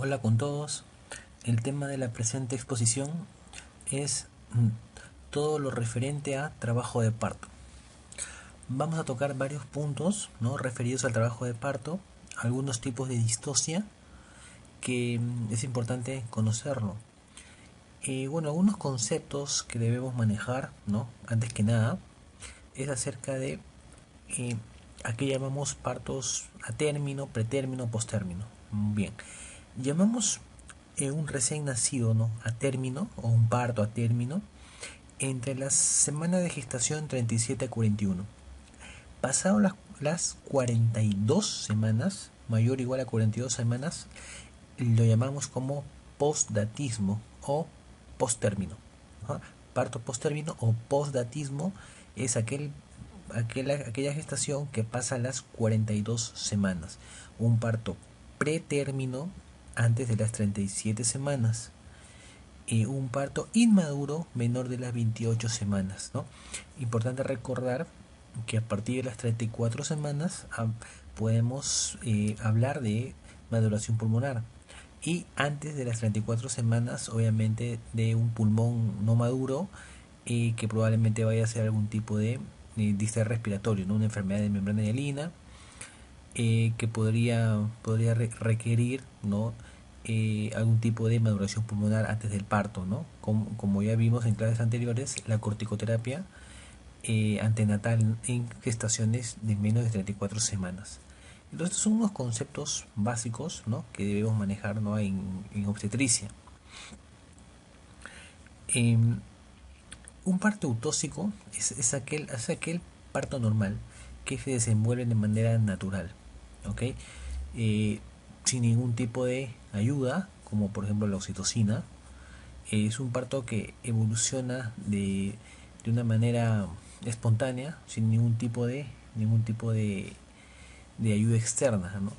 Hola con todos. El tema de la presente exposición es todo lo referente a trabajo de parto. Vamos a tocar varios puntos, ¿no?, referidos al trabajo de parto, algunos tipos de distocia que es importante conocerlo. Algunos conceptos que debemos manejar, ¿no?, antes que nada, es acerca de eh, a qué llamamos partos a término, pretérmino, postérmino. Bien, llamamos un recién nacido, ¿no?, a término, o un parto a término entre las semanas de gestación 37 a 41. Pasado las 42 semanas, mayor o igual a 42 semanas, lo llamamos como postdatismo o posttérmino. ¿Ah? Parto posttérmino o postdatismo es aquella gestación que pasa las 42 semanas. Un parto pretérmino antes de las 37 semanas. Y un parto inmaduro menor de las 28 semanas, ¿no? Importante recordar que a partir de las 34 semanas podemos hablar de maduración pulmonar. Y antes de las 34 semanas, obviamente, de un pulmón no maduro que probablemente vaya a ser algún tipo de distrés respiratorio, ¿no?, una enfermedad de membrana hialina que podría requerir, ¿no?, algún tipo de maduración pulmonar antes del parto, ¿no? Como ya vimos en clases anteriores, la corticoterapia antenatal en gestaciones de menos de 34 semanas. Entonces, estos son unos conceptos básicos, ¿no?, que debemos manejar, ¿no?, en obstetricia. Un parto eutóxico es aquel parto normal que se desenvuelve de manera natural, ¿ok? Sin ningún tipo de ayuda, como por ejemplo la oxitocina. Es un parto que evoluciona de una manera espontánea, sin ningún tipo de ayuda externa, ¿no?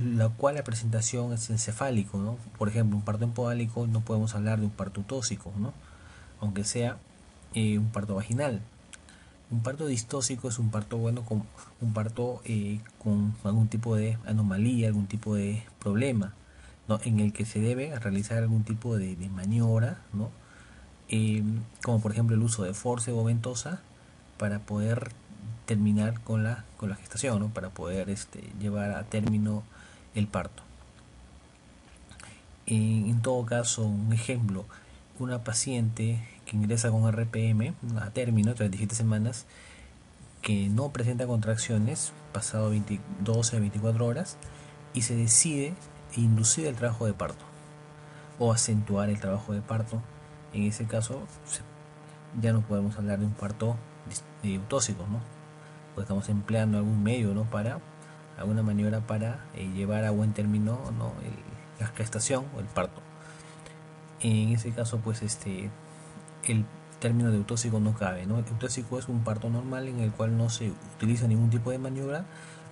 La cual la presentación es encefálico, ¿no? Por ejemplo, un parto empodálico no podemos hablar de un parto utóxico, ¿no?, aunque sea un parto vaginal. Un parto distóxico es un parto con un parto con algún tipo de anomalía, algún tipo de problema, ¿no?, en el que se debe realizar algún tipo de maniobra, ¿no? Como por ejemplo el uso de forceps o ventosa para poder terminar con la gestación, ¿no?, para poder llevar a término el parto. En todo caso, un ejemplo, una paciente que ingresa con RPM a término, 37 semanas, que no presenta contracciones, pasado 12 a 24 horas, y se decide inducir el trabajo de parto o acentuar el trabajo de parto. En ese caso, ya no podemos hablar de un parto eutóxico, ¿no? Pues estamos empleando algún medio, ¿no?, para alguna maniobra para llevar a buen término, ¿no?, la gestación o el parto. En ese caso, pues el término de eutóxico no cabe, ¿no? El eutóxico es un parto normal en el cual no se utiliza ningún tipo de maniobra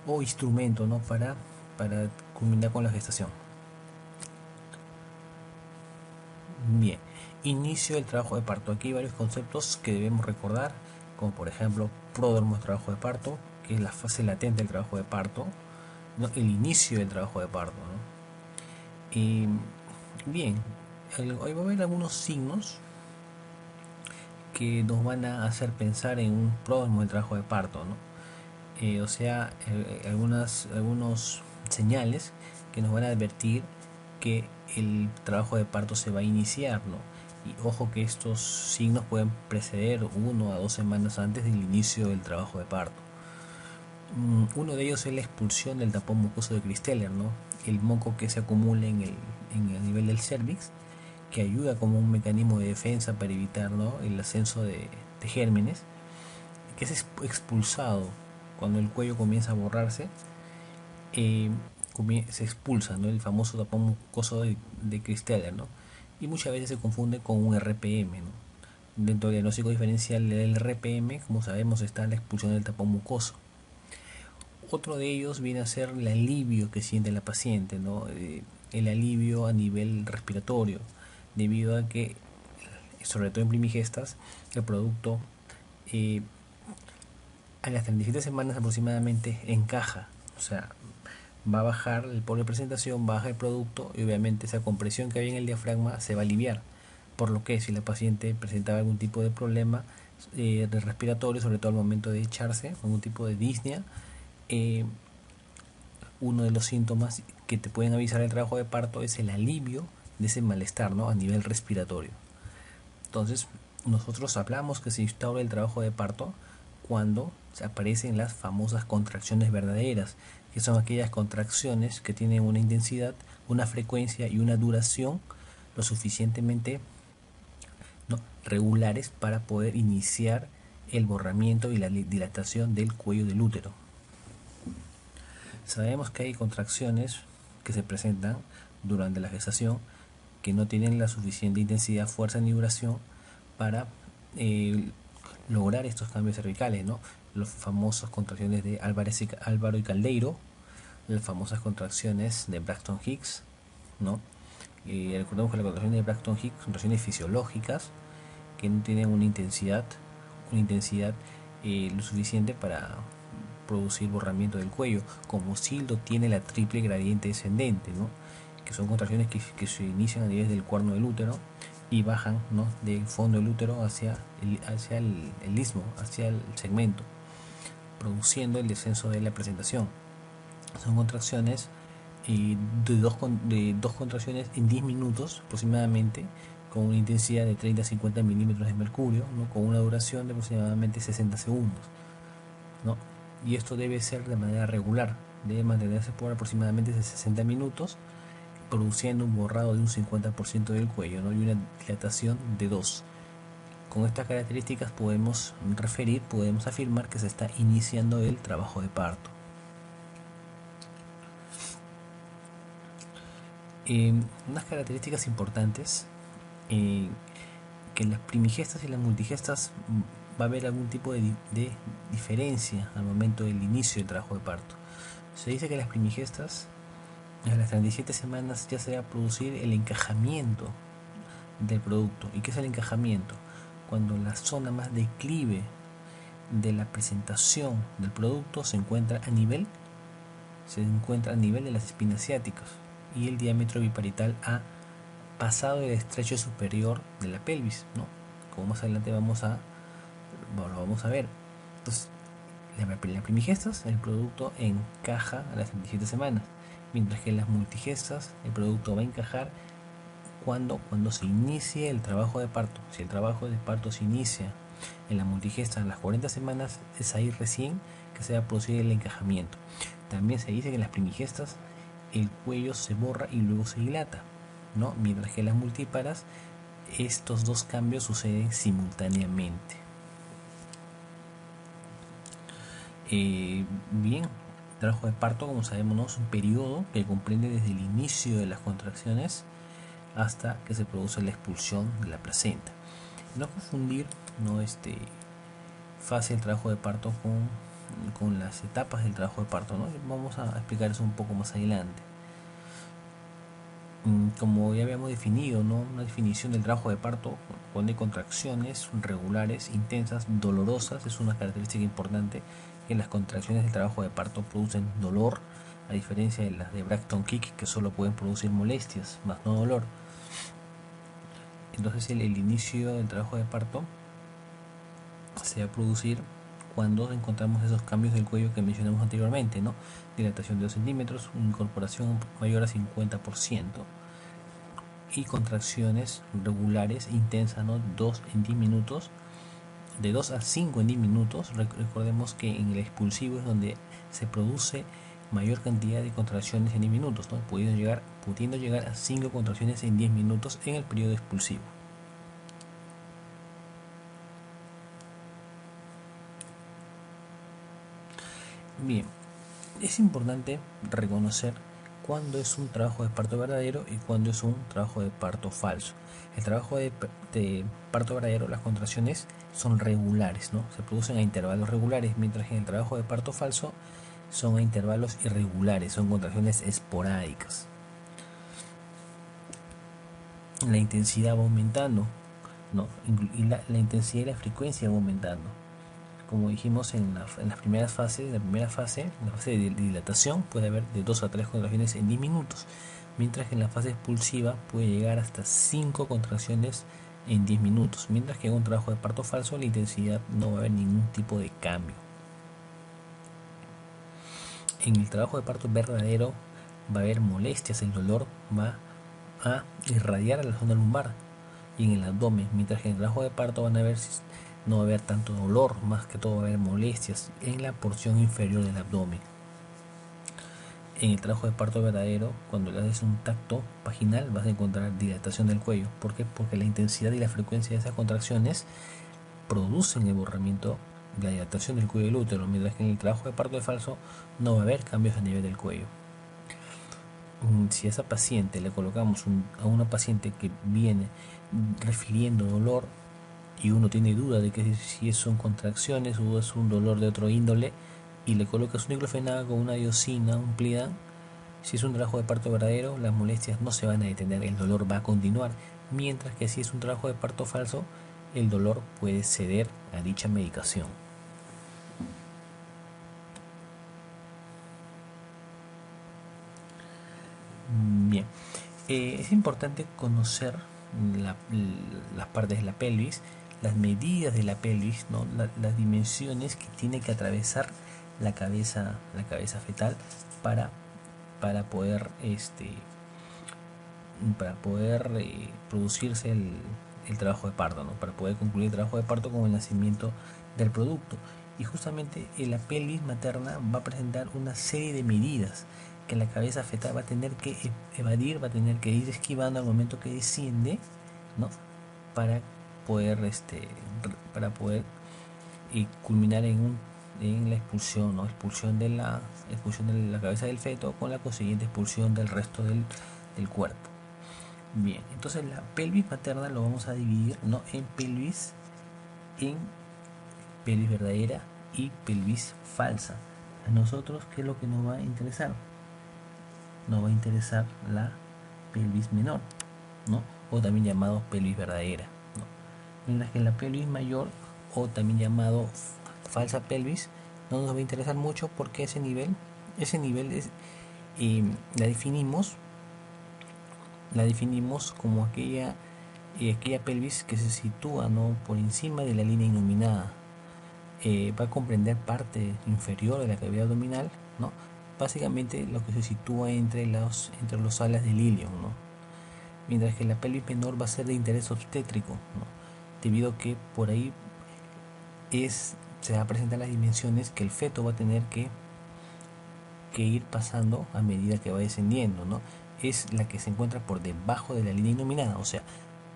o instrumento, ¿no?, para culminar con la gestación. Bien, inicio del trabajo de parto. Aquí hay varios conceptos que debemos recordar, como por ejemplo pródromo de trabajo de parto, que es la fase latente del trabajo de parto, ¿no?, el inicio del trabajo de parto, ¿no? Y bien, hoy va a haber algunos signos que nos van a hacer pensar en un pródromo del trabajo de parto, ¿no? Algunos señales que nos van a advertir que el trabajo de parto se va a iniciar, ¿no? Y ojo que estos signos pueden preceder 1 a 2 semanas antes del inicio del trabajo de parto. Uno de ellos es la expulsión del tapón mucoso de Christeller, ¿no?, el moco que se acumula en el nivel del cervix, que ayuda como un mecanismo de defensa para evitar, ¿no?, el ascenso de gérmenes, que es expulsado cuando el cuello comienza a borrarse. Se expulsa, ¿no?, el famoso tapón mucoso de Christeller, ¿no?, y muchas veces se confunde con un RPM, ¿no? Dentro del diagnóstico diferencial del RPM, como sabemos, está la expulsión del tapón mucoso. Otro de ellos viene a ser el alivio que siente la paciente, ¿no? El alivio a nivel respiratorio, debido a que, sobre todo en primigestas, el producto a las 37 semanas aproximadamente encaja, o sea, va a bajar el polo de presentación, baja el producto y obviamente esa compresión que había en el diafragma se va a aliviar. Por lo que si la paciente presentaba algún tipo de problema de respiratorio, sobre todo al momento de echarse, algún tipo de disnea, uno de los síntomas que te pueden avisar el trabajo de parto es el alivio de ese malestar, ¿no? A nivel respiratorio. Entonces, nosotros hablamos que se instaura el trabajo de parto cuando se aparecen las famosas contracciones verdaderas, que son aquellas contracciones que tienen una intensidad, una frecuencia y una duración lo suficientemente, ¿no?, regulares para poder iniciar el borramiento y la dilatación del cuello del útero. Sabemos que hay contracciones que se presentan durante la gestación que no tienen la suficiente intensidad, fuerza ni duración para lograr estos cambios cervicales, ¿no? Las famosas contracciones de Álvaro y Caldeiro, las famosas contracciones de Braxton Hicks, ¿no? Recordemos que las contracciones de Braxton Hicks son contracciones fisiológicas que no tienen una intensidad lo suficiente para producir borramiento del cuello, como si lo tiene la triple gradiente descendente, ¿no?, que son contracciones que se inician a nivel del cuerno del útero y bajan, ¿no?, del fondo del útero hacia el istmo, hacia el segmento, produciendo el descenso de la presentación. Son contracciones de dos contracciones en 10 minutos aproximadamente, con una intensidad de 30 a 50 milímetros de mercurio, ¿no?, con una duración de aproximadamente 60 segundos, ¿no? Y esto debe ser de manera regular, debe mantenerse por aproximadamente 60 minutos, produciendo un borrado de un 50% del cuello, ¿no?, y una dilatación de 2. Con estas características podemos afirmar que se está iniciando el trabajo de parto. Unas características importantes, que en las primigestas y las multigestas va a haber algún tipo de diferencia al momento del inicio del trabajo de parto. Se dice que las primigestas, a las 37 semanas ya se va a producir el encajamiento del producto. ¿Y qué es el encajamiento? Cuando la zona más declive de la presentación del producto se encuentra a nivel de las espinas ciáticas y el diámetro biparietal ha pasado el estrecho superior de la pelvis, ¿no?, como más adelante lo vamos a ver. Entonces, las primigestas, el producto encaja a las 37 semanas, mientras que en las multigestas el producto va a encajar cuando se inicie el trabajo de parto. Si el trabajo de parto se inicia en la multigesta a las 40 semanas, es ahí recién que se va a producir el encajamiento. También se dice que en las primigestas el cuello se borra y luego se dilata, ¿no?, mientras que en las multíparas estos dos cambios suceden simultáneamente. Bien, el trabajo de parto, como sabemos, ¿no?, es un periodo que comprende desde el inicio de las contracciones hasta que se produce la expulsión de la placenta. No confundir, ¿no?, fase del trabajo de parto con las etapas del trabajo de parto, ¿no? Vamos a explicar eso un poco más adelante. Como ya habíamos definido, ¿no?, una definición del trabajo de parto pone contracciones regulares, intensas, dolorosas. Es una característica importante que las contracciones del trabajo de parto producen dolor, a diferencia de las de Braxton Hicks, que solo pueden producir molestias, más no dolor. Entonces el inicio del trabajo de parto se va a producir cuando encontramos esos cambios del cuello que mencionamos anteriormente, ¿no?, dilatación de 2 centímetros, incorporación mayor a 50% y contracciones regulares intensas, ¿no?, 2 en 10 minutos, de 2 a 5 en 10 minutos. Recordemos que en el expulsivo es donde se produce mayor cantidad de contracciones en 10 minutos, ¿no?, pudiendo llegar a 5 contracciones en 10 minutos en el periodo expulsivo. Bien, es importante reconocer cuándo es un trabajo de parto verdadero y cuándo es un trabajo de parto falso. El trabajo de parto verdadero, las contracciones son regulares, ¿no?, se producen a intervalos regulares, mientras que en el trabajo de parto falso son a intervalos irregulares, son contracciones esporádicas. La intensidad va aumentando, ¿no?, y la intensidad y la frecuencia va aumentando. como dijimos en las primeras fases, en la fase de dilatación puede haber de 2 a 3 contracciones en 10 minutos, mientras que en la fase expulsiva puede llegar hasta 5 contracciones en 10 minutos, mientras que en un trabajo de parto falso la intensidad no va a haber ningún tipo de cambio. En el trabajo de parto verdadero va a haber molestias, el dolor va a irradiar a la zona lumbar y en el abdomen, mientras que en el trabajo de parto no va a haber tanto dolor, más que todo va a haber molestias en la porción inferior del abdomen. En el trabajo de parto verdadero, cuando le haces un tacto vaginal, vas a encontrar dilatación del cuello. ¿Por qué? Porque la intensidad y la frecuencia de esas contracciones producen el borramiento de la dilatación del cuello del útero, mientras que en el trabajo de parto de falso no va a haber cambios a nivel del cuello. Si a esa paciente le colocamos a una paciente que viene refiriendo dolor y uno tiene duda de que si son contracciones o es un dolor de otro índole, y le colocas un diclofenac con una diosina, un Plidan, si es un trabajo de parto verdadero, las molestias no se van a detener, el dolor va a continuar, mientras que si es un trabajo de parto falso, el dolor puede ceder a dicha medicación. Bien, es importante conocer las partes de la pelvis, las medidas de la pelvis, ¿no? Las dimensiones que tiene que atravesar la cabeza fetal para poder producirse el trabajo de parto, ¿no? Para poder concluir el trabajo de parto con el nacimiento del producto. Y justamente la pelvis materna va a presentar una serie de medidas que la cabeza fetal va a tener que evadir, va a tener que ir esquivando al momento que desciende, ¿no? Para poder culminar en la expulsión, ¿no? Expulsión de la cabeza del feto con la consiguiente expulsión del resto del cuerpo. Bien, entonces la pelvis materna lo vamos a dividir, ¿no? en pelvis verdadera y pelvis falsa. A nosotros, ¿qué es lo que nos va a interesar? Nos va a interesar la pelvis menor, ¿no? O también llamado pelvis verdadera, ¿no? Mientras que la pelvis mayor, o también llamado falsa pelvis, no nos va a interesar mucho porque ese nivel es, la definimos como aquella pelvis que se sitúa, ¿no? por encima de la línea innominada. Va a comprender parte inferior de la cavidad abdominal, ¿no? Básicamente lo que se sitúa entre los alas del ilio, ¿no? Mientras que la pelvis menor va a ser de interés obstétrico, ¿no? Debido a que por ahí se va a presentar las dimensiones que el feto va a tener que ir pasando a medida que va descendiendo, ¿no? Es la que se encuentra por debajo de la línea innominada, o sea,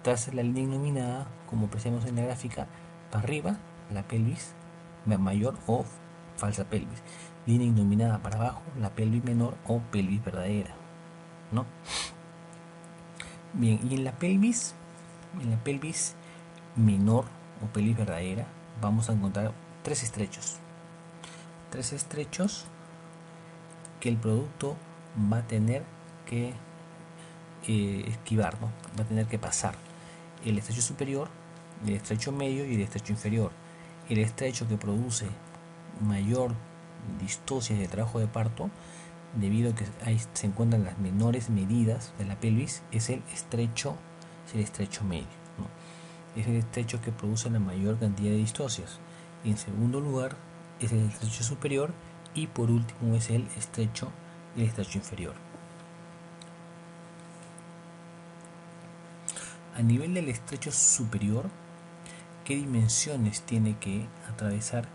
tras la línea innominada, como apreciamos en la gráfica, para arriba la pelvis mayor o falsa pelvis, línea innominada para abajo la pelvis menor o pelvis verdadera, ¿no? Bien, y en la pelvis menor o pelvis verdadera vamos a encontrar tres estrechos que el producto va a tener que esquivar, ¿no? Va a tener que pasar: el estrecho superior, el estrecho medio y el estrecho inferior. El estrecho que produce mayor distosia de trabajo de parto, debido a que ahí se encuentran las menores medidas de la pelvis, es el estrecho medio, ¿no? Es el estrecho que produce la mayor cantidad de distosias. En segundo lugar es el estrecho superior, y por último es el estrecho inferior. A nivel del estrecho superior, ¿qué dimensiones tiene que atravesar?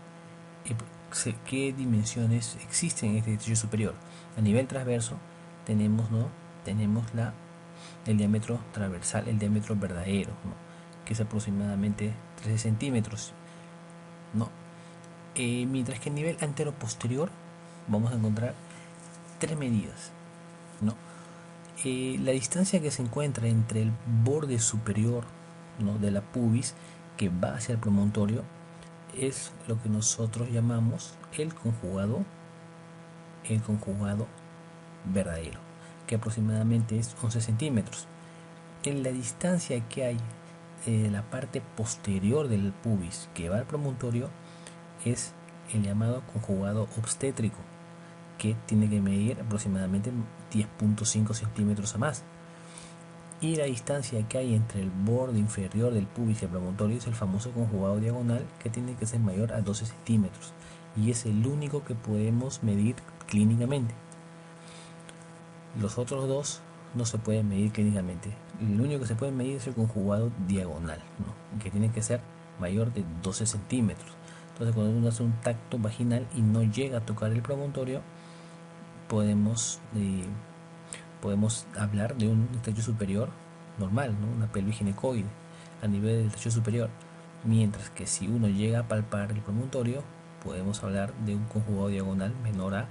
¿Qué dimensiones existen en este estrecho superior? A nivel transverso tenemos el diámetro transversal, el diámetro verdadero, ¿no? que es aproximadamente 13 centímetros, ¿no? Mientras que a nivel antero-posterior vamos a encontrar tres medidas, ¿no? La distancia que se encuentra entre el borde superior, ¿no? de la pubis, que va hacia el promontorio, es lo que nosotros llamamos el conjugado verdadero, que aproximadamente es 11 centímetros. En la distancia que hay de la parte posterior del pubis que va al promontorio es el llamado conjugado obstétrico, que tiene que medir aproximadamente 10.5 centímetros a más. Y la distancia que hay entre el borde inferior del pubis y el promontorio es el famoso conjugado diagonal, que tiene que ser mayor a 12 centímetros. Y es el único que podemos medir clínicamente. Los otros dos no se pueden medir clínicamente. El único que se puede medir es el conjugado diagonal, ¿no? Que tiene que ser mayor de 12 centímetros. Entonces, cuando uno hace un tacto vaginal y no llega a tocar el promontorio, podemos hablar de un estrecho superior normal, ¿no? Una pelvis ginecoide a nivel del estrecho superior. Mientras que si uno llega a palpar el promontorio, podemos hablar de un conjugado diagonal menor a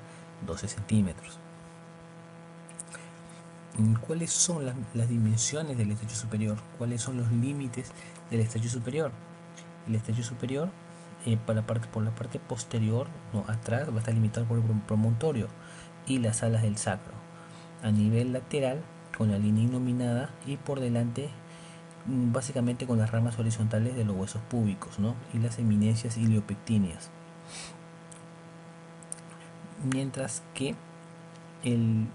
12 centímetros. ¿Cuáles son las dimensiones del estrecho superior? ¿Cuáles son los límites del estrecho superior? El estrecho superior, por la parte posterior, ¿no? Atrás, va a estar limitado por el promontorio y las alas del sacro. A nivel lateral, con la línea innominada, y por delante, básicamente con las ramas horizontales de los huesos púbicos, ¿no? Y las eminencias iliopectíneas. Mientras que el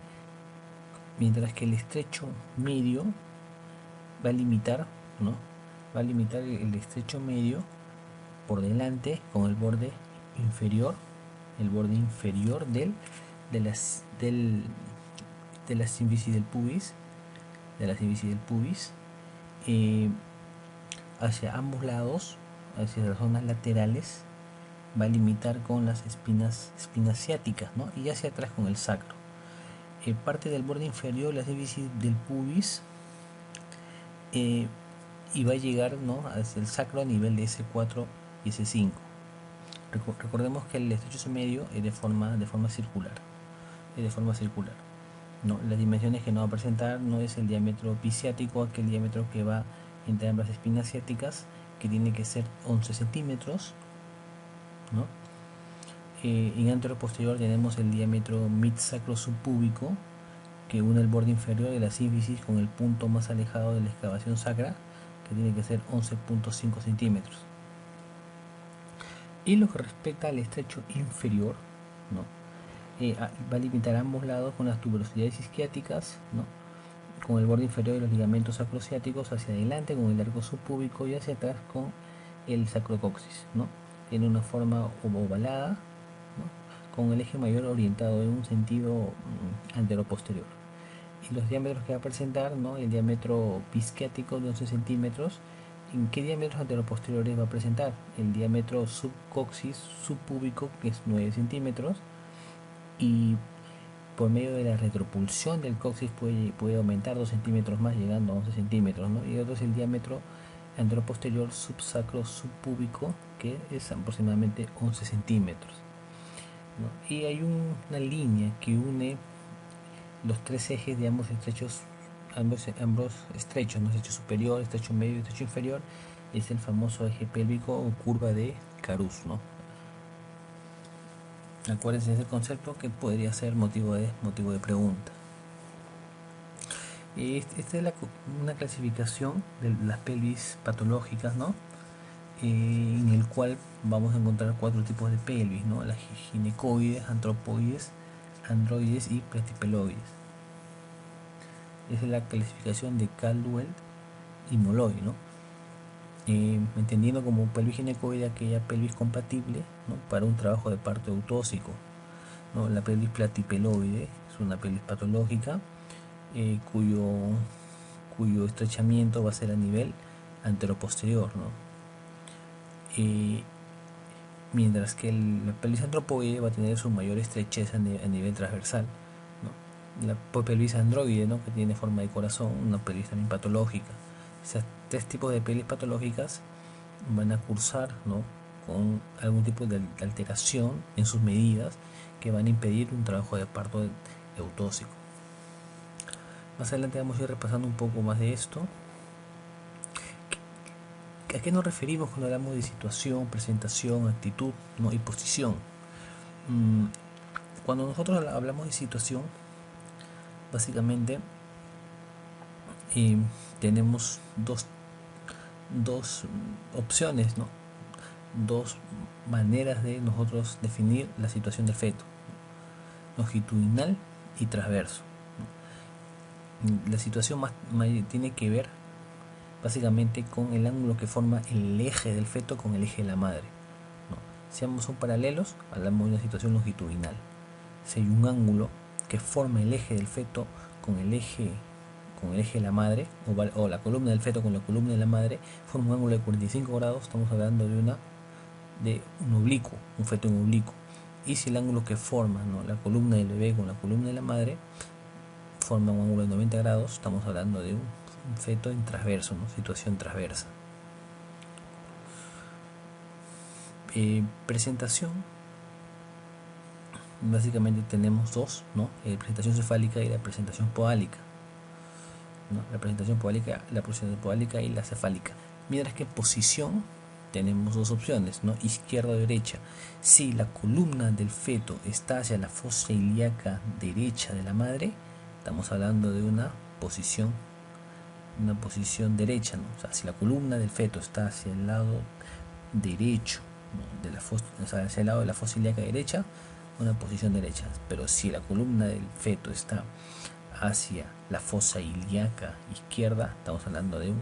estrecho medio va a limitar, ¿no? Va a limitar el estrecho medio por delante con el borde inferior de la sínfisis del pubis, hacia ambos lados, hacia las zonas laterales, va a limitar con las espinas ciáticas, ¿no? Y hacia atrás con el sacro. Parte del borde inferior de la sínfisis del pubis, y va a llegar, ¿no? Hacia el sacro a nivel de S4 y S5. Recordemos que el estrecho medio es de forma circular. ¿No? Las dimensiones que nos va a presentar no es el diámetro pisiático, aquel diámetro que va entre ambas espinas ciáticas, que tiene que ser 11 centímetros, ¿no? En anteroposterior tenemos el diámetro mid-sacro subpúbico, que une el borde inferior de la sínfisis con el punto más alejado de la excavación sacra, que tiene que ser 11.5 centímetros. Y lo que respecta al estrecho inferior, ¿no? Va a limitar ambos lados con las tuberosidades isquiáticas, ¿no? Con el borde inferior de los ligamentos sacrociáticos hacia adelante con el arco subpúbico y hacia atrás con el sacrocoxis, ¿no? Tiene una forma ovalada, ¿no? Con el eje mayor orientado en un sentido anteroposterior. Y los diámetros que va a presentar, ¿no? El diámetro pisquiático de 11 centímetros. ¿En qué diámetros anteroposteriores va a presentar? El diámetro subcoxis subpúbico, que es 9 centímetros, y por medio de la retropulsión del coxis puede aumentar 2 centímetros más, llegando a 11 centímetros, ¿no? Y otro es el diámetro anteroposterior subsacro subpúbico, que es aproximadamente 11 centímetros, ¿no? Y hay una línea que une los tres ejes de ambos estrechos, ambos estrechos, ¿no? Estrecho superior, estrecho medio y estrecho inferior, es el famoso eje pélvico o curva de Carus, ¿no? Acuérdense de ese concepto, que podría ser motivo de pregunta. Esta es una clasificación de las pelvis patológicas, ¿no? En el cual vamos a encontrar 4 tipos de pelvis, ¿no? Las ginecoides, antropoides, androides y platypeloides. Esa es la clasificación de Caldwell y Molloy, ¿no? Entendiendo como pelvis ginecoide aquella pelvis compatible, ¿no? Para un trabajo de parto eutóxico, ¿no? La pelvis platypeloide es una pelvis patológica, cuyo estrechamiento va a ser a nivel anteroposterior, ¿no? Mientras que la pelvis antropoide va a tener su mayor estrechez a nivel transversal, ¿no? La pelvis androide, ¿no? Que tiene forma de corazón, una pelvis también patológica. Esas 3 tipos de pelvis patológicas van a cursar, ¿no? Con algún tipo de alteración en sus medidas que van a impedir un trabajo de parto eutóxico. Más adelante vamos a ir repasando un poco más de esto. ¿A qué nos referimos cuando hablamos de situación, presentación, actitud, ¿no? Y posición? Cuando nosotros hablamos de situación, básicamente tenemos dos opciones, ¿no? dos maneras de nosotros definir la situación del feto: longitudinal y transverso. La situación más tiene que ver básicamente con el ángulo que forma el eje del feto con el eje de la madre, ¿no? Si ambos son paralelos, hablamos de una situación longitudinal. Si hay un ángulo que forma el eje del feto con el eje de la madre, o la columna del feto con la columna de la madre, forma un ángulo de 45 grados, estamos hablando de un oblicuo, un feto en oblicuo. Y si el ángulo que forma, ¿no?, la columna del bebé con la columna de la madre forma un ángulo de 90 grados, estamos hablando de un feto en transverso, ¿no?, situación transversa. Presentación, básicamente tenemos dos, ¿no? Presentación cefálica y la presentación podálica, ¿no? La presentación podálica y la cefálica. Mientras que posición tenemos dos opciones, ¿no?, izquierda o derecha. Si la columna del feto está hacia la fosa ilíaca derecha de la madre, estamos hablando de una posición derecha, ¿no? O sea, si la columna del feto está hacia el lado derecho, ¿no?, de la fosa, o sea, hacia el lado de la fosa ilíaca derecha, una posición derecha. Pero si la columna del feto está hacia la fosa ilíaca izquierda, estamos hablando de un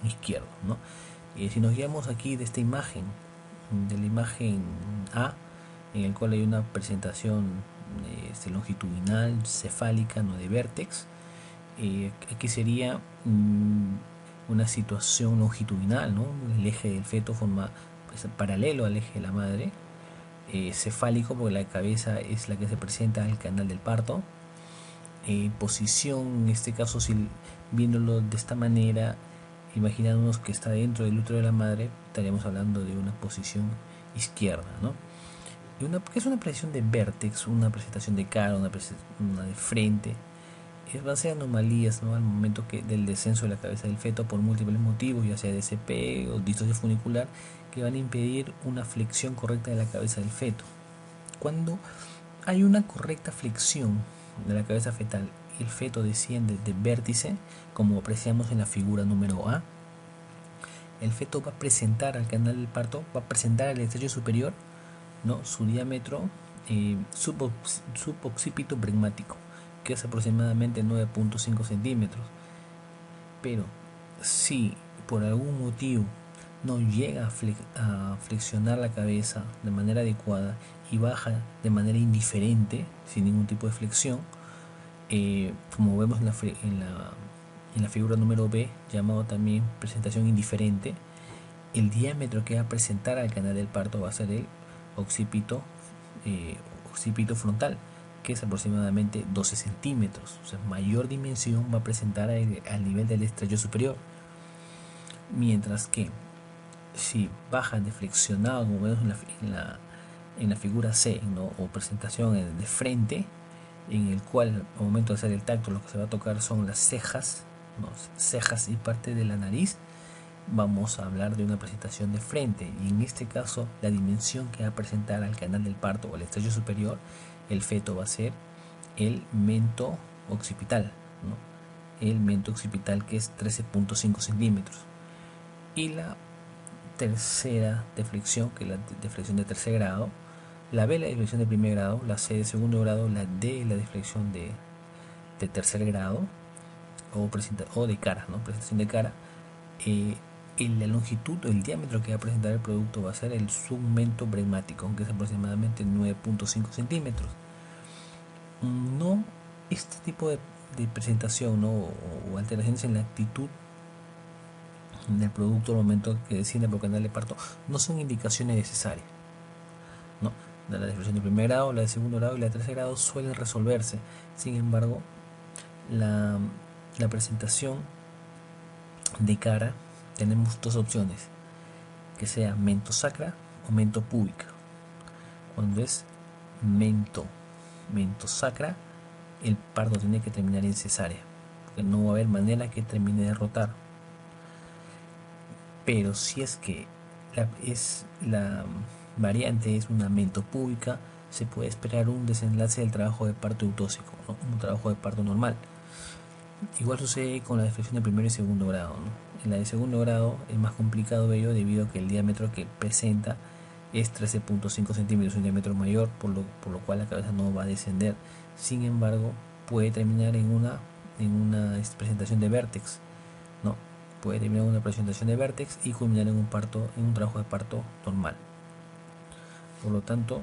izquierdo, ¿no? Si nos guiamos aquí de esta imagen, de la imagen A, en el cual hay una presentación longitudinal, cefálica, no de vértex, aquí sería una situación longitudinal, ¿no? El eje del feto forma paralelo al eje de la madre, cefálico porque la cabeza es la que se presenta al canal del parto. Posición, en este caso, si viéndolo de esta manera, imaginándonos que está dentro del útero de la madre, estaríamos hablando de una posición izquierda, ¿no? ¿Qué es una presentación de vértex? Una presentación de cara, una de frente. Van a ser anomalías, ¿no?, al momento del descenso de la cabeza del feto por múltiples motivos, ya sea DCP o distosia funicular, que van a impedir una flexión correcta de la cabeza del feto. Cuando hay una correcta flexión de la cabeza fetal y el feto desciende de vértice, como apreciamos en la figura número A, el feto va a presentar al canal del parto, va a presentar al estrecho superior, ¿no?, su diámetro suboccipito bregmático, que es aproximadamente 9.5 centímetros. Pero si por algún motivo no llega a flexionar la cabeza de manera adecuada y baja de manera indiferente, sin ningún tipo de flexión, como vemos en la figura número B, llamado también presentación indiferente, el diámetro que va a presentar al canal del parto va a ser el occipito frontal, que es aproximadamente 12 centímetros. O sea, mayor dimensión va a presentar al nivel del estrecho superior. Mientras que si baja de flexionado, como vemos en la figura C, ¿no?, o presentación de frente, en el cual al momento de hacer el tacto lo que se va a tocar son las cejas, ¿no?, cejas y parte de la nariz, vamos a hablar de una presentación de frente. Y en este caso, la dimensión que va a presentar al canal del parto o al estrecho superior el feto va a ser el mento occipital, ¿no?, el mento occipital, que es 13.5 centímetros. Y la tercera deflexión, que es la deflexión de tercer grado, la B la deflexión de primer grado, la C de segundo grado, la D la deflexión de tercer grado, o de cara, ¿no?, presentación de cara. La longitud o el diámetro que va a presentar el producto va a ser el submento bregmático, que es aproximadamente 9.5 centímetros. No, este tipo de presentación, ¿no?, o alteraciones en la actitud del producto al momento que desciende por canal de parto no son indicaciones necesarias, ¿no? La deflexión de primer grado, la de segundo grado y la de tercer grado suelen resolverse. Sin embargo, la presentación de cara, tenemos dos opciones: que sea mentosacra o mentopúbica. Cuando es mentosacra, el parto tiene que terminar en cesárea, porque no va a haber manera que termine de rotar. Pero si es que la variante es una mentopúbica, se puede esperar un desenlace del trabajo de parto eutóxico, ¿no?, un trabajo de parto normal. Igual sucede con la deflexión de primero y segundo grado, ¿no? En la de segundo grado es más complicado ello debido a que el diámetro que presenta es 13.5 centímetros, un diámetro mayor, por lo cual la cabeza no va a descender. Sin embargo, puede terminar en una presentación de vértex, ¿no? Puede terminar en una presentación de vértex y culminar en un trabajo de parto normal. Por lo tanto,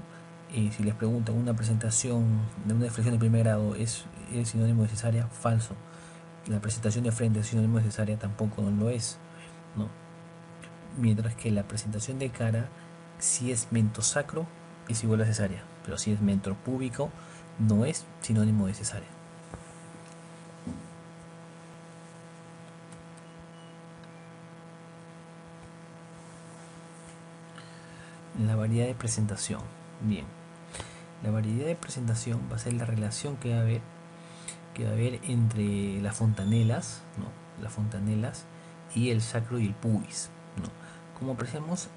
si les preguntan una presentación de una deflexión de primer grado es sinónimo de cesárea, falso. La presentación de frente es sinónimo de cesárea, tampoco no lo es, ¿no? Mientras que la presentación de cara, si es mentosacro, es igual a cesárea, pero si es mentropúbico, no es sinónimo de cesárea. La variedad de presentación. Bien, la variedad de presentación va a ser la relación que va a haber entre las fontanelas, ¿no? Las fontanelas y el sacro y el pubis, ¿no? Como apreciamos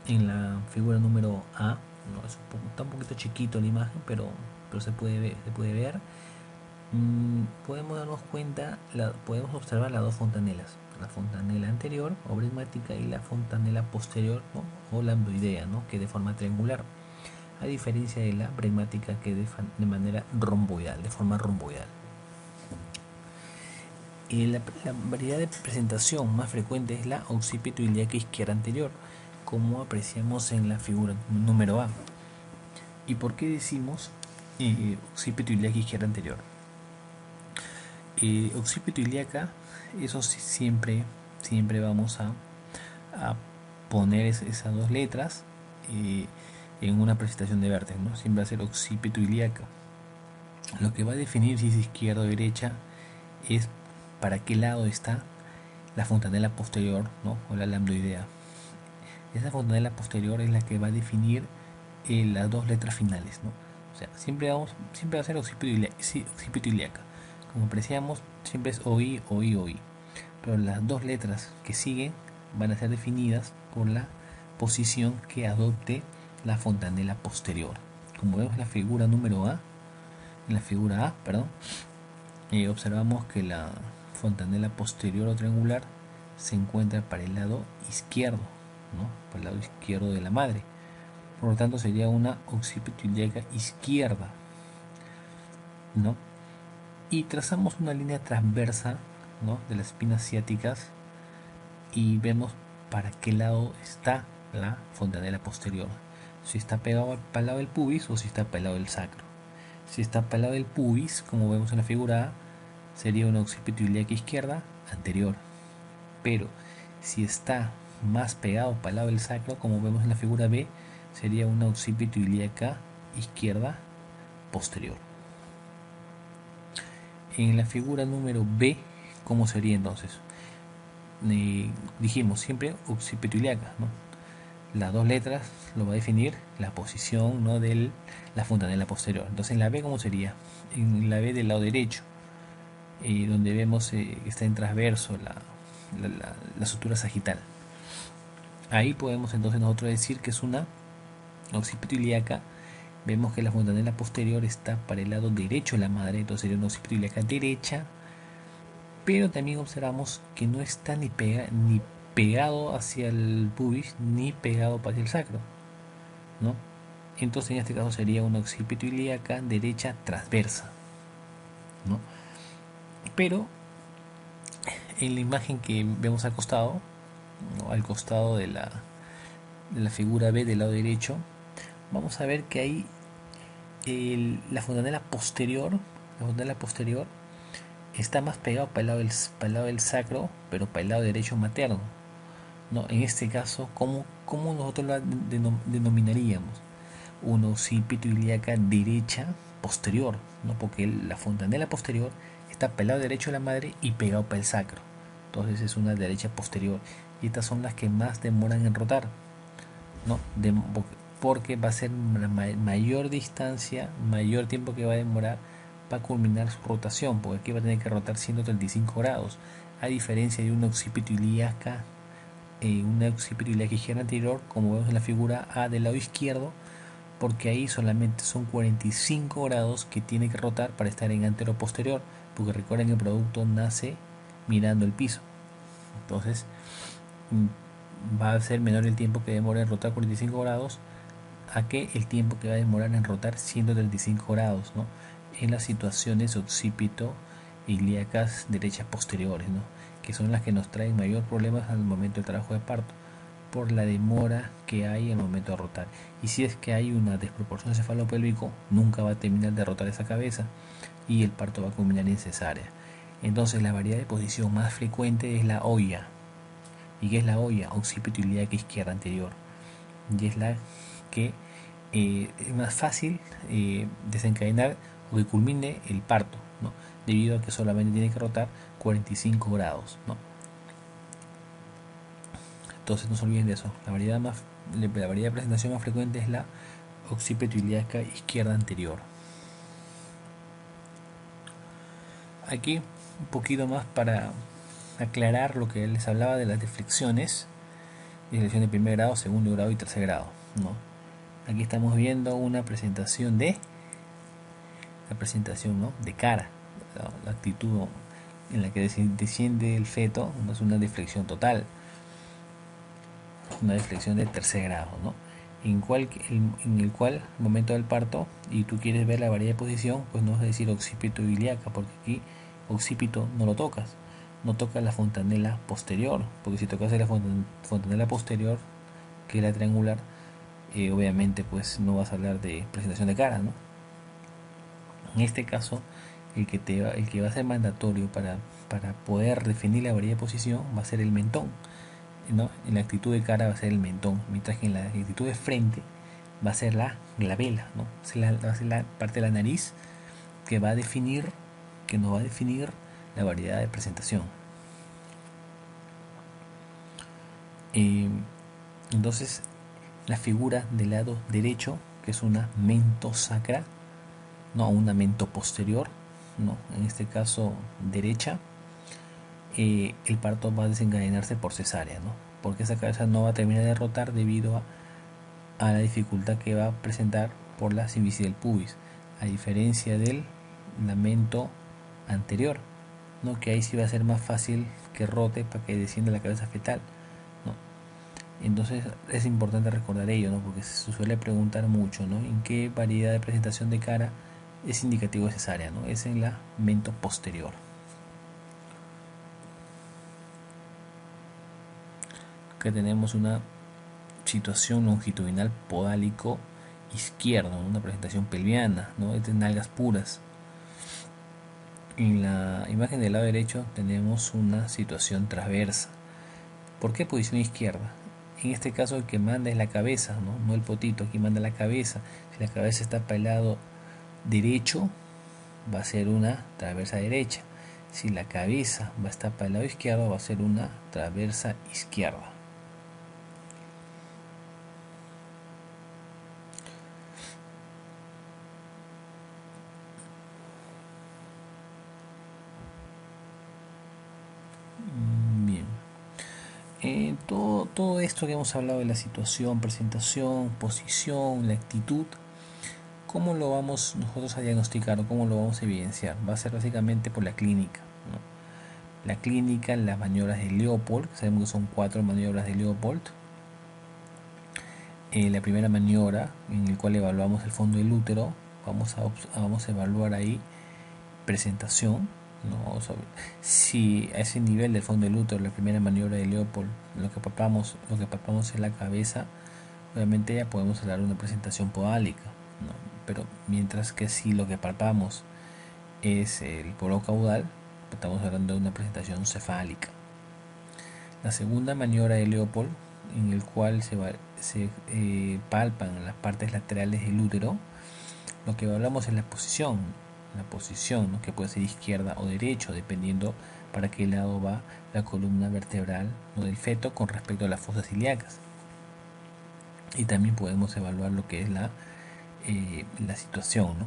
en la figura número A, ¿no? Está un poquito chiquito la imagen, pero se puede ver. Podemos darnos cuenta, podemos observar las dos fontanelas, la fontanela anterior o bregmática y la fontanela posterior, ¿no? O lambdoidea, ¿no? Que de forma triangular, a diferencia de la bregmática que de manera romboidal, de forma romboidal. La variedad de presentación más frecuente es la occipito ilíaca izquierda anterior, como apreciamos en la figura número A. ¿Y por qué decimos occipito ilíaca izquierda anterior? Occipito ilíaca, eso siempre vamos a poner esas dos letras en una presentación de vértex, ¿no? Siempre va a ser occipito ilíaca. Lo que va a definir si es izquierda o derecha es para qué lado está la fontanela posterior, ¿no? O la lambdoidea. Esa fontanela posterior es la que va a definir las dos letras finales, ¿no? O sea, siempre va a ser occipito ilíaca. Como apreciamos, siempre es OI, OI, OI. Pero las dos letras que siguen van a ser definidas por la posición que adopte la fontanela posterior. Como vemos en la figura número A, observamos que la fontanela posterior o triangular se encuentra para el lado izquierdo, ¿no? Para el lado izquierdo de la madre. Por lo tanto, sería una occipito ilíaca izquierda, ¿no? Y trazamos una línea transversa, ¿no? De las espinas ciáticas y vemos para qué lado está la fontanela posterior. Si está pegado para el lado del pubis o si está para el lado del sacro. Si está para el lado del pubis, como vemos en la figura A, sería una occipito ilíaca izquierda anterior. Pero si está más pegado para el lado del sacro, como vemos en la figura B, sería una occipito ilíaca izquierda posterior. En la figura número B, ¿cómo sería entonces? Dijimos siempre occipito ilíaca, ¿no? Las dos letras lo va a definir la posición, ¿no? De la fontanela posterior. Entonces en la B, ¿cómo sería? En la B del lado derecho, donde vemos que está en transverso la sutura sagital. Ahí podemos entonces nosotros decir que es una occipito ilíaca. Vemos que la fontanela posterior está para el lado derecho de la madre, entonces sería una occipito ilíaca derecha. Pero también observamos que no está ni pegado hacia el pubis ni pegado hacia el sacro, ¿no? Entonces en este caso sería una occipito ilíaca derecha transversa, ¿no? Pero en la imagen que vemos al costado, ¿no? Al costado de la figura B del lado derecho, vamos a ver que ahí la fontanela posterior está más pegado para el lado del sacro, pero para el lado derecho materno, ¿no? En este caso, ¿cómo nosotros la denominaríamos? Una occipito ilíaca derecha posterior, ¿no? Porque la fontanela posterior está para el lado derecho de la madre y pegado para el sacro. Entonces es una derecha posterior. Y estas son las que más demoran en rotar, ¿no? Porque va a ser mayor distancia, mayor tiempo que va a demorar para culminar su rotación, porque aquí va a tener que rotar 135 grados, a diferencia de una occipito ilíaca izquierda anterior, como vemos en la figura A del lado izquierdo, porque ahí solamente son 45 grados que tiene que rotar para estar en antero posterior, porque recuerden que el producto nace mirando el piso. Entonces va a ser menor el tiempo que demora en rotar 45 grados a que el tiempo que va a demorar en rotar 135 grados, ¿no? En las situaciones occipito ilíacas derechas posteriores, ¿no? Que son las que nos traen mayor problemas al momento del trabajo de parto, por la demora que hay en el momento de rotar. Y si es que hay una desproporción cefalopélvico, nunca va a terminar de rotar esa cabeza y el parto va a culminar en cesárea. Entonces la variedad de posición más frecuente es la olla. ¿Y qué es la olla? Occipito ilíaca izquierda anterior. Y es la que es más fácil desencadenar o que culmine el parto, ¿no? Debido a que solamente tiene que rotar 45 grados, ¿no? Entonces no se olviden de eso. La variedad de presentación más frecuente es la occipito ilíaca izquierda anterior. Aquí un poquito más para aclarar lo que les hablaba de las deflexiones, deflexión de primer grado, segundo grado y tercer grado, ¿no? Aquí estamos viendo una presentación de ¿no? de cara, la actitud en la que desciende el feto no es una deflexión total, una deflexión de tercer grado, ¿no? En el cual, al momento del parto, y tú quieres ver la variedad de posición, pues no vas a decir occipito ilíaca, porque aquí occipito no lo tocas, no tocas la fontanela posterior, porque si tocas la fontanela posterior, que es la triangular, obviamente pues no vas a hablar de presentación de cara, ¿no? En este caso, el que va a ser mandatorio para poder definir la variedad de posición va a ser el mentón, ¿no? En la actitud de cara va a ser el mentón, mientras que en la actitud de frente va a ser la glabela, ¿no? Va a ser la parte de la nariz que va a definir, que nos va a definir la variedad de presentación. Entonces, la figura del lado derecho, que es una mentosacra, no una mento posterior, no, en este caso derecha, el parto va a desencadenarse por cesárea, ¿no? Porque esa cabeza no va a terminar de rotar debido a la dificultad que va a presentar por la sinusitis del pubis, a diferencia del lamento anterior, ¿no? Que ahí sí va a ser más fácil que rote para que descienda la cabeza fetal, ¿no? Entonces es importante recordar ello, ¿no? Porque se suele preguntar mucho, ¿no? En qué variedad de presentación de cara es indicativo de cesárea, ¿no? Es en la mento posterior. Que tenemos una situación longitudinal podálico izquierdo, ¿no? Una presentación pelviana, ¿no? Es de nalgas puras. En la imagen del lado derecho tenemos una situación transversa. ¿Por qué posición izquierda? En este caso el que manda es la cabeza, no el potito, aquí manda la cabeza. Si la cabeza está para el lado derecho, va a ser una transversa derecha. Si la cabeza va a estar para el lado izquierdo, va a ser una transversa izquierda. Bien. Todo esto que hemos hablado de la situación, presentación, posición, la actitud, ¿cómo lo vamos nosotros a diagnosticar o cómo lo vamos a evidenciar? Va a ser básicamente por la clínica, ¿no? La clínica, las maniobras de Leopold, sabemos que son 4 maniobras de Leopold. La primera maniobra, en el cual evaluamos el fondo del útero, vamos a evaluar ahí presentación, ¿no? Si a ese nivel del fondo del útero, la primera maniobra de Leopold, lo que palpamos es la cabeza, obviamente ya podemos hablar de una presentación podálica, ¿no? Pero mientras que si lo que palpamos es el polo caudal, estamos hablando de una presentación cefálica. La segunda maniobra de Leopold, en el cual se palpan las partes laterales del útero, lo que hablamos es la posición, ¿no? Que puede ser izquierda o derecha, dependiendo para qué lado va la columna vertebral, ¿no? del feto con respecto a las fosas ilíacas. Y también podemos evaluar lo que es la situación, ¿no?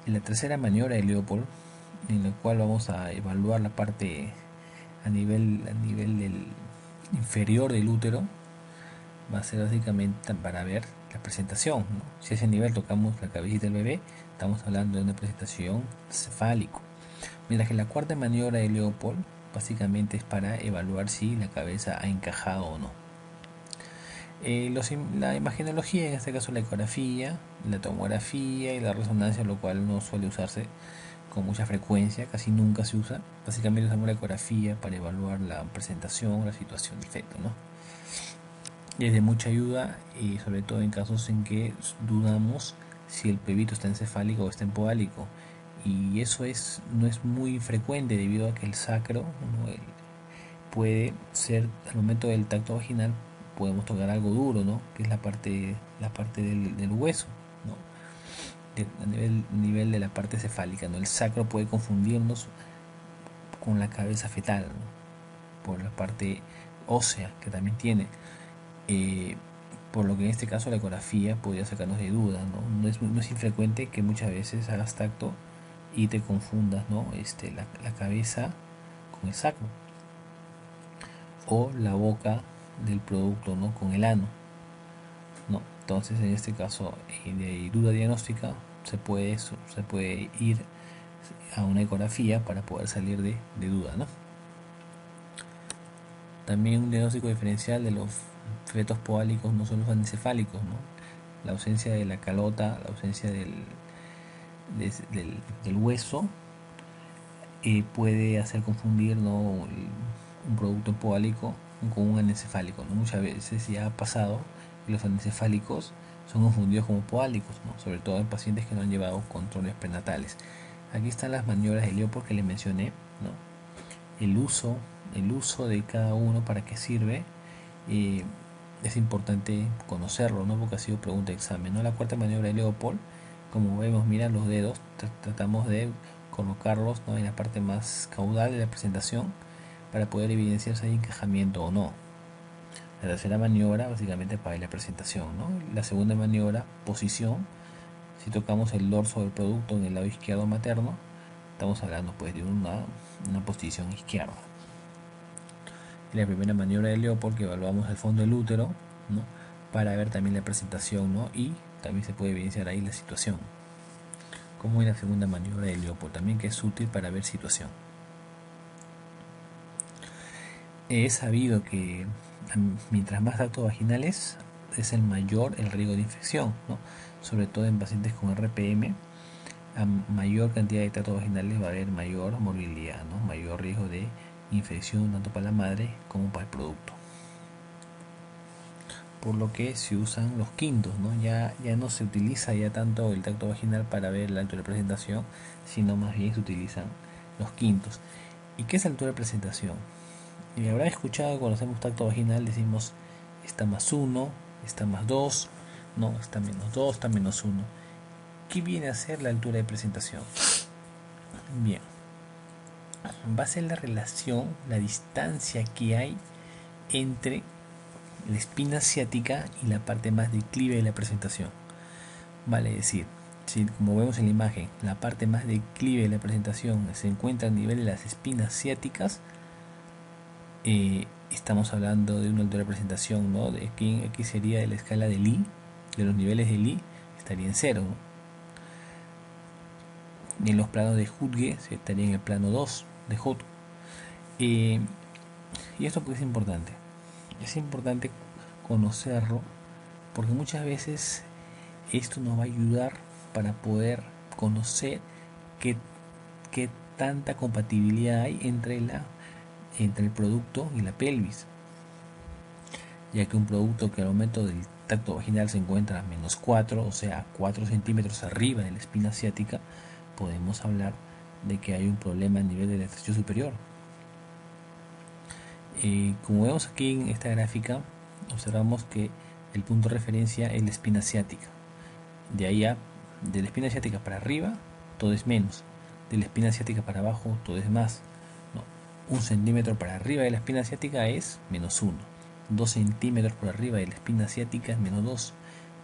En la tercera maniobra de Leopold, en la cual vamos a evaluar la parte a nivel del inferior del útero, va a ser básicamente para ver la presentación, ¿no? Si a ese nivel tocamos la cabecita del bebé, estamos hablando de una presentación cefálico. Mientras que la cuarta maniobra de Leopold básicamente es para evaluar si la cabeza ha encajado o no. La imagenología, en este caso la ecografía, la tomografía y la resonancia, lo cual no suele usarse con mucha frecuencia, casi nunca se usa. Básicamente usamos la ecografía para evaluar la presentación, la situación del feto, ¿no? Y es de mucha ayuda, y sobre todo en casos en que dudamos si el bebito está encefálico o está empodálico. Y eso no es muy frecuente debido a que el sacro, ¿no? Puede ser, al momento del tacto vaginal, podemos tocar algo duro, ¿no? Que es la parte del hueso, ¿no? A nivel de la parte cefálica, ¿no? El sacro puede confundirnos con la cabeza fetal, ¿no? Por la parte ósea que también tiene. Por lo que en este caso la ecografía podría sacarnos de duda, ¿no? No es infrecuente que muchas veces hagas tacto y te confundas, ¿no? La cabeza con el sacro, o la boca del producto, ¿no? Con el ano, ¿no? Entonces en este caso de duda diagnóstica se puede ir a una ecografía para poder salir de duda, ¿no? También un diagnóstico diferencial de los fetos podálicos no son los anencefálicos, ¿no? La ausencia de la calota, la ausencia del hueso puede hacer confundir, ¿no? un producto podálico con un anencefálico, ¿no? Muchas veces ya ha pasado que los anencefálicos son confundidos como podálicos, ¿no? Sobre todo en pacientes que no han llevado controles prenatales. Aquí están las maniobras de Leopold que les mencioné, ¿no? El uso de cada uno, para qué sirve, es importante conocerlo, ¿no? Porque ha sido pregunta de examen, ¿no? La cuarta maniobra de Leopold, como vemos, mira los dedos, tratamos de colocarlos, ¿no? En la parte más caudal de la presentación para poder evidenciar si hay encajamiento o no. La tercera maniobra básicamente para la presentación, ¿no? La segunda maniobra, posición. Si tocamos el dorso del producto en el lado izquierdo materno, estamos hablando pues de una posición izquierda. Y la primera maniobra de Leopold, que evaluamos el fondo del útero, ¿no? Para ver también la presentación, ¿no? Y también se puede evidenciar ahí la situación. Como en la segunda maniobra de Leopold también, que es útil para ver situación. Es sabido que mientras más tactos vaginales es el mayor el riesgo de infección, ¿no? Sobre todo en pacientes con RPM, a mayor cantidad de tactos vaginales va a haber mayor morbilidad, ¿no? Mayor riesgo de infección tanto para la madre como para el producto. Por lo que se usan los quintos, ¿no? Ya no se utiliza ya tanto el tacto vaginal para ver la altura de presentación, sino más bien se utilizan los quintos. ¿Y qué es la altura de presentación? Y habrá escuchado que cuando hacemos tacto vaginal decimos está más 1, está más 2, no, está menos 2, está menos 1. ¿Qué viene a ser la altura de presentación? Bien, va a ser la relación, la distancia que hay entre la espina ciática y la parte más declive de la presentación. Vale decir, si como vemos en la imagen, la parte más declive de la presentación se encuentra a nivel de las espinas ciáticas, estamos hablando de una altura de presentación, ¿no? Aquí sería de la escala de Lee, de los niveles de Lee, estaría en 0, ¿no? Y en los planos de Hutge estaría en el plano 2 de Hut. Y esto pues es importante. Es importante conocerlo porque muchas veces esto nos va a ayudar para poder conocer qué tanta compatibilidad hay entre el producto y la pelvis, ya que un producto que al momento del tacto vaginal se encuentra a menos 4, o sea 4 centímetros arriba de la espina ciática, podemos hablar de que hay un problema a nivel del estrecho superior. Como vemos aquí en esta gráfica, observamos que el punto de referencia es la espina ciática. De la espina ciática para arriba, todo es menos. De la espina ciática para abajo, todo es más. No, 1 centímetro para arriba de la espina ciática es menos 1. 2 centímetros por arriba de la espina ciática es menos 2.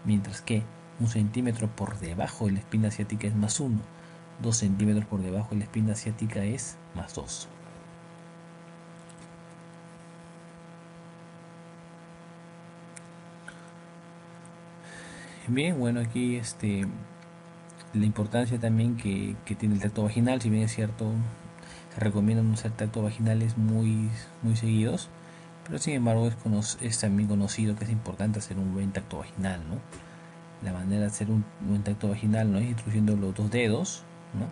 Mientras que 1 centímetro por debajo de la espina ciática es más 1. 2 centímetros por debajo de la espina ciática es más 2. Bien, bueno, aquí la importancia también que tiene el tacto vaginal, si bien es cierto, se recomienda no hacer tactos vaginales muy seguidos, pero sin embargo es también conocido que es importante hacer un buen tacto vaginal, ¿no? La manera de hacer un buen tacto vaginal no es introduciendo los dos dedos, ¿no?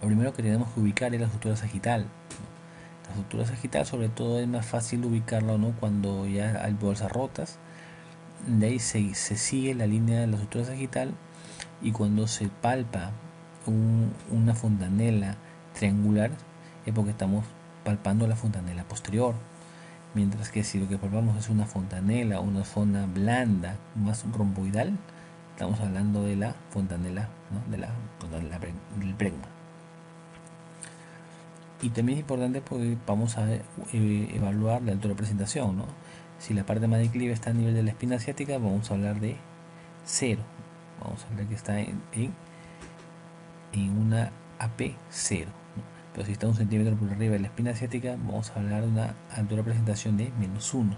Lo primero que tenemos que ubicar es la sutura sagital, ¿no? La sutura sagital sobre todo es más fácil ubicarlo, ¿no? Cuando ya hay bolsas rotas, de ahí se sigue la línea de la sutura sagital, y cuando se palpa una fontanela triangular es porque estamos palpando la fontanela posterior, mientras que si lo que palpamos es una fontanela, una zona blanda más romboidal, estamos hablando de la fontanela, ¿no? De la fontanela del bregma. Y también es importante porque vamos a evaluar la altura de presentación, ¿no? Si la parte más declive está a nivel de la espina ciática, vamos a hablar de 0. Vamos a hablar que está en una AP 0, ¿no? Pero si está 1 centímetro por arriba de la espina ciática, vamos a hablar de una altura de presentación de -1.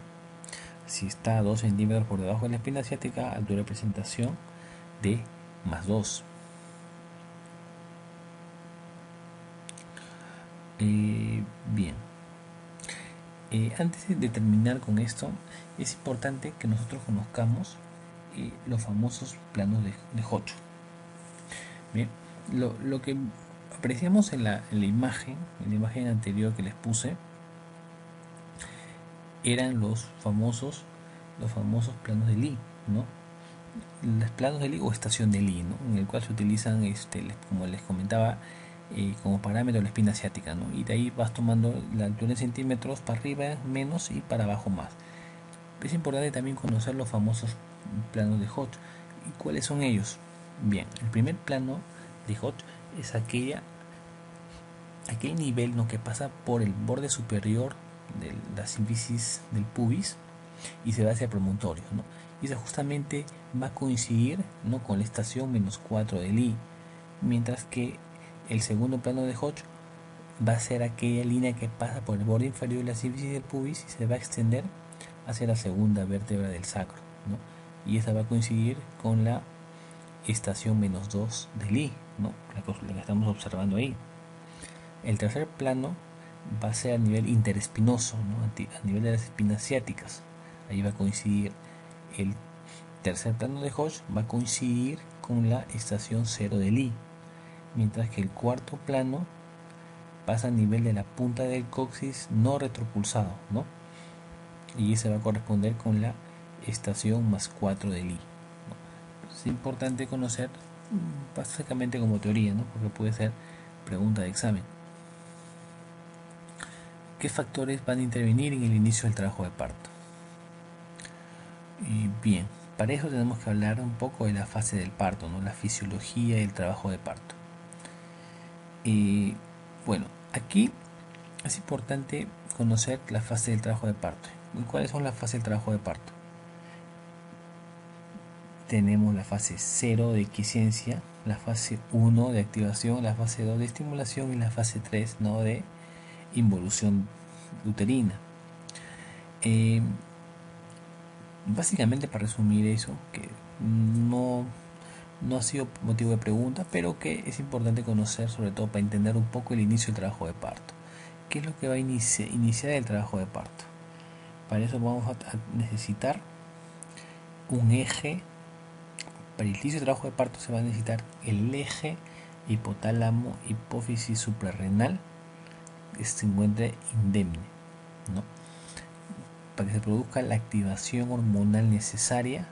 Si está a 2 centímetros por debajo de la espina ciática, altura de presentación de +2. Bien. Antes de terminar con esto, es importante que nosotros conozcamos los famosos planos de Hodge. Bien, lo que apreciamos en la imagen anterior que les puse, eran los famosos planos de Lie, ¿no? Los planos de Lie o estación de Lie, ¿no? En el cual se utilizan, como les comentaba, como parámetro la espina ciática, ¿no? Y de ahí vas tomando la altura en centímetros para arriba menos y para abajo más. Es importante también conocer los famosos planos de Hodge. ¿Y cuáles son ellos? Bien, el primer plano de Hodge es aquel nivel, ¿no?, que pasa por el borde superior de la sínfisis del pubis y se va hacia el promontorio, ¿no? Y eso justamente va a coincidir, ¿no?, con la estación -4 de Lie, mientras que el segundo plano de Hodge va a ser aquella línea que pasa por el borde inferior de la sínfisis del pubis y se va a extender hacia la segunda vértebra del sacro, ¿no? Y esa va a coincidir con la estación -2 de Lie, ¿no?, lo que estamos observando ahí. El tercer plano va a ser a nivel interespinoso, ¿no?, a nivel de las espinas ciáticas. Ahí va a coincidir el tercer plano de Hodge, va a coincidir con la estación 0 de Lie, mientras que el cuarto plano pasa a nivel de la punta del coxis no retropulsado, ¿no? Y ese va a corresponder con la estación +4 de Lie, ¿no? Es importante conocer básicamente como teoría, ¿no?, porque puede ser pregunta de examen. ¿Qué factores van a intervenir en el inicio del trabajo de parto? Y bien, para eso tenemos que hablar un poco de la fase del parto, ¿no?, la fisiología y el trabajo de parto. Y bueno, aquí es importante conocer la fase del trabajo de parto. ¿Y cuáles son las fases del trabajo de parto? Tenemos la fase 0 de quiescencia, la fase 1 de activación, la fase 2 de estimulación y la fase 3, ¿no?, de involución uterina. Básicamente, para resumir eso, que no ha sido motivo de pregunta, pero que es importante conocer, sobre todo para entender un poco el inicio del trabajo de parto. ¿Qué es lo que va a iniciar el trabajo de parto? Para eso vamos a necesitar un eje. Para el inicio del trabajo de parto se va a necesitar el eje hipotálamo hipófisis suprarrenal que se encuentre indemne, ¿no?, para que se produzca la activación hormonal necesaria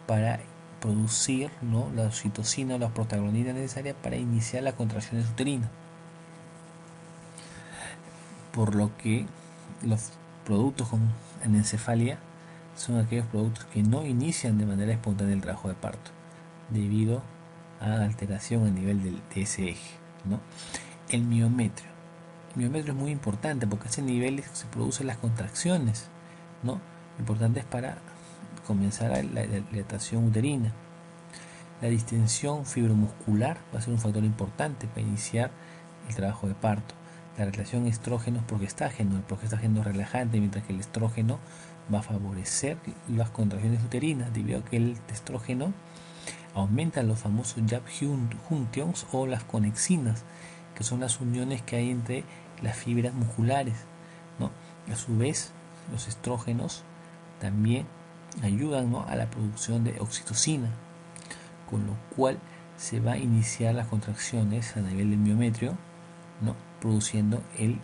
para producir, ¿no?, la oxitocina o la prostaglandina necesaria para iniciar la contracción uterina. Por lo que los productos con anencefalia son aquellos productos que no inician de manera espontánea el trabajo de parto, debido a alteración a nivel de ese eje, ¿no? El miometrio. El miometrio es muy importante porque a ese nivel se producen las contracciones, ¿no?, importantes para comenzar la dilatación uterina. La distensión fibromuscular va a ser un factor importante para iniciar el trabajo de parto. la relación estrógenos-progestágeno. El progestágeno es relajante, mientras que el estrógeno va a favorecer las contracciones uterinas, debido a que el estrógeno aumenta los famosos Yap junctions o las conexinas, que son las uniones que hay entre las fibras musculares, ¿no? A su vez, los estrógenos también ayudan, ¿no?, a la producción de oxitocina, con lo cual se va a iniciar las contracciones a nivel del miometrio, ¿no?,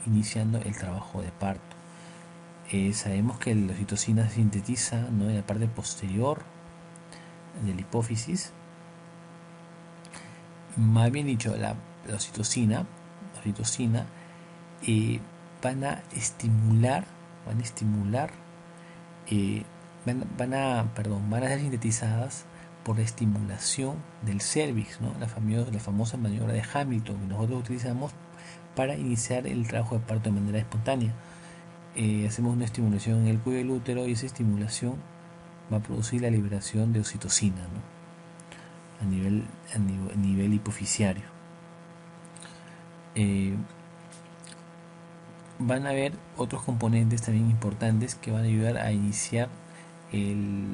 iniciando el trabajo de parto. Sabemos que la oxitocina se sintetiza, ¿no?, en la parte posterior de la hipófisis. Más bien dicho, la oxitocina van a ser sintetizadas por la estimulación del cervix, ¿no?, la famosa maniobra de Hamilton, que nosotros utilizamos para iniciar el trabajo de parto de manera espontánea. Hacemos una estimulación en el cuello del útero y esa estimulación va a producir la liberación de oxitocina, ¿no?, a nivel hipofisiario. Van a haber otros componentes también importantes que van a ayudar a iniciar el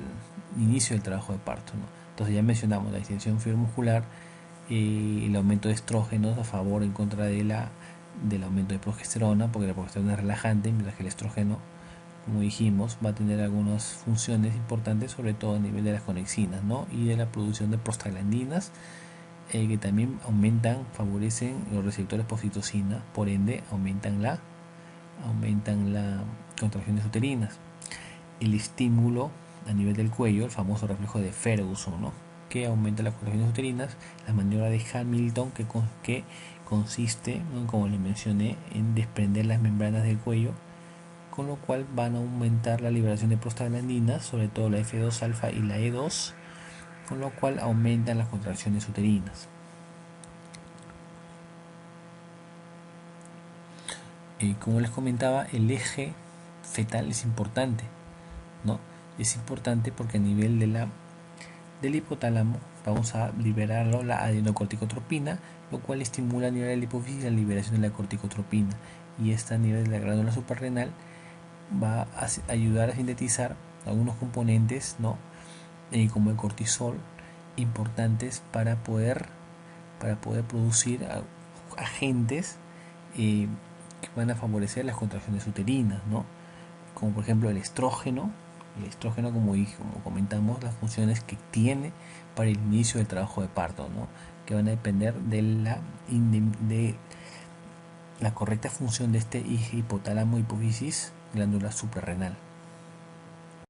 inicio del trabajo de parto, ¿no? Entonces ya mencionamos la distensión fibromuscular, el aumento de estrógenos a favor o en contra del aumento de progesterona, porque la progesterona es relajante, mientras que el estrógeno, como dijimos, va a tener algunas funciones importantes, sobre todo a nivel de las conexinas, ¿no?, y de la producción de prostaglandinas, que también favorecen los receptores por oxitocina, por ende aumentan las contracciones uterinas. El estímulo a nivel del cuello, el famoso reflejo de Ferguson, ¿no?, que aumenta las contracciones uterinas, la maniobra de Hamilton, que consiste, ¿no?, como les mencioné, en desprender las membranas del cuello, con lo cual van a aumentar la liberación de prostaglandinas, sobre todo la F2 alfa y la E2, con lo cual aumentan las contracciones uterinas. Como les comentaba, el eje fetal es importante, ¿no? Es importante porque a nivel del hipotálamo vamos a liberarlo la adenocorticotropina, lo cual estimula a nivel de la hipófisis la liberación de la corticotropina, y esta a nivel de la glándula suprarrenal va a ayudar a sintetizar algunos componentes, ¿no?, como el cortisol, importantes para poder producir agentes que van a favorecer las contracciones uterinas, ¿no?, como por ejemplo el estrógeno, como comentamos, las funciones que tiene para el inicio del trabajo de parto, ¿no?, que van a depender de la correcta función de este hipotálamo hipófisis glándula suprarrenal.